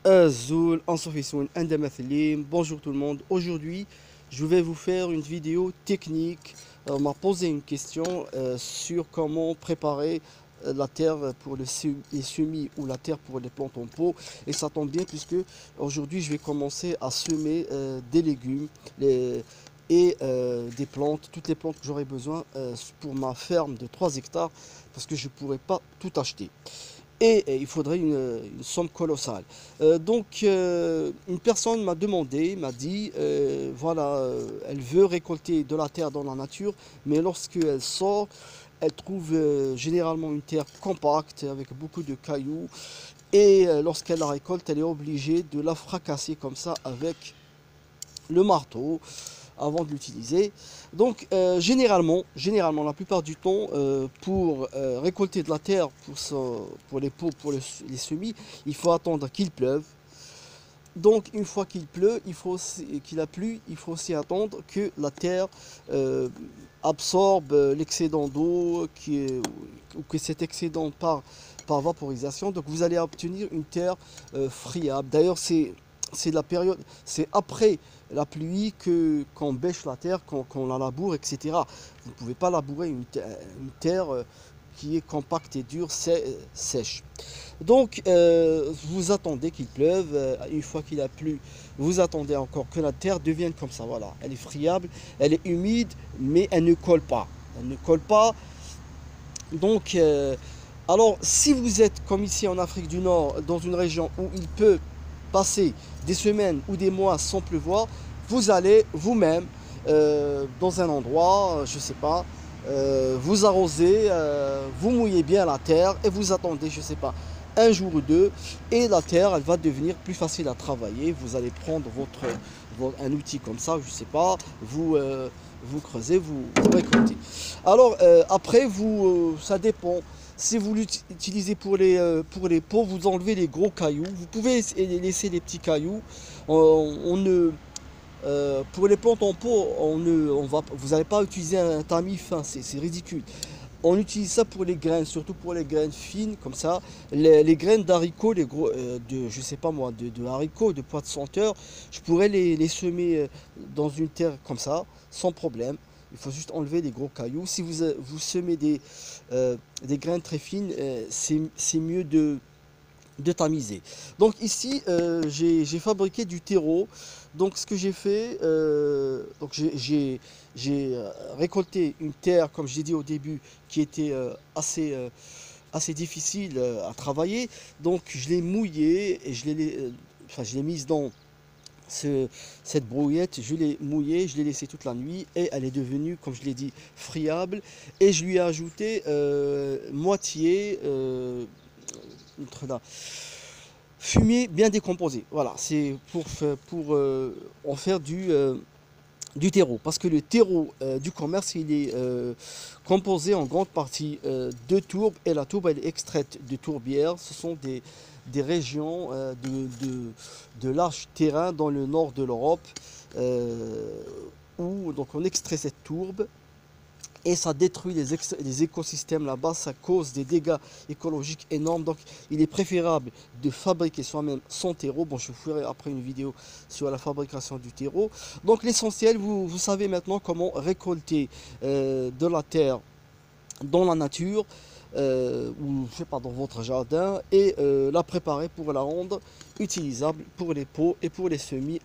Azul, Ansofissoun, Andamathlim. Bonjour tout le monde. Aujourd'hui, je vais vous faire une vidéo technique. On m'a posé une question sur comment préparer la terre pour les semis ou la terre pour les plantes en pot. Et ça tombe bien puisque aujourd'hui, je vais commencer à semer des légumes et des plantes, toutes les plantes que j'aurai besoin pour ma ferme de 3 hectares parce que je ne pourrai pas tout acheter. Et il faudrait une somme colossale. Une personne m'a demandé, m'a dit, voilà, elle veut récolter de la terre dans la nature, mais lorsqu'elle sort, elle trouve généralement une terre compacte avec beaucoup de cailloux. Et lorsqu'elle la récolte, elle est obligée de la fracasser comme ça avec le marteau avant de l'utiliser. Généralement, la plupart du temps, pour récolter de la terre pour les pots, pour les semis, il faut attendre qu'il pleuve. Donc, une fois qu'il pleut, qu'il a plu, il faut aussi attendre que la terre absorbe l'excédent d'eau ou que cet excédent par vaporisation. Donc, vous allez obtenir une terre friable. D'ailleurs, c'est la période, c'est après la pluie qu'on bêche la terre, qu'on la laboure, etc. Vous ne pouvez pas labourer une terre qui est compacte et dure, sèche. Vous attendez qu'il pleuve. Une fois qu'il a plu, vous attendez encore que la terre devienne comme ça. Voilà, elle est friable, elle est humide, mais elle ne colle pas. Elle ne colle pas. Donc, alors, si vous êtes comme ici en Afrique du Nord, dans une région où il peut passer des semaines ou des mois sans pleuvoir, vous allez vous-même dans un endroit, je sais pas, vous arrosez, vous mouillez bien la terre et vous attendez, je sais pas, un jour ou deux, et la terre, elle va devenir plus facile à travailler. Vous allez prendre un outil comme ça, je sais pas, vous creusez, vous récoltez. Alors après, ça dépend. Si vous l'utilisez pour les pots, vous enlevez les gros cailloux. Vous pouvez laisser les petits cailloux. Pour les plantes en pot, vous n'allez pas utiliser un tamis fin, c'est ridicule. On utilise ça pour les graines, surtout pour les graines fines, comme ça. Les graines d'haricots, je sais pas moi, de haricots, de pois de senteur, je pourrais les semer dans une terre comme ça, sans problème. Il faut juste enlever les gros cailloux. Si vous semez des graines très fines, c'est mieux de tamiser. Donc ici, j'ai fabriqué du terreau. Donc ce que j'ai fait, j'ai récolté une terre, comme j'ai dit au début, qui était assez difficile à travailler. Donc je l'ai mouillée et je l'ai mise dans cette brouillette. Je l'ai mouillée, je l'ai laissée toute la nuit et elle est devenue, comme je l'ai dit, friable. Et je lui ai ajouté moitié fumier bien décomposé. Voilà, c'est pour en faire du terreau. Parce que le terreau du commerce, il est composé en grande partie de tourbe. Et la tourbe, elle est extraite de tourbières. Ce sont des régions de larges terrains dans le nord de l'Europe où donc on extrait cette tourbe. Et ça détruit les écosystèmes là-bas, ça cause des dégâts écologiques énormes. Donc il est préférable de fabriquer soi-même son terreau. Bon, je vous ferai après une vidéo sur la fabrication du terreau. Donc l'essentiel, vous savez maintenant comment récolter de la terre dans la nature, ou je sais pas, dans votre jardin, et la préparer pour la rendre utilisable pour les pots et pour les semis.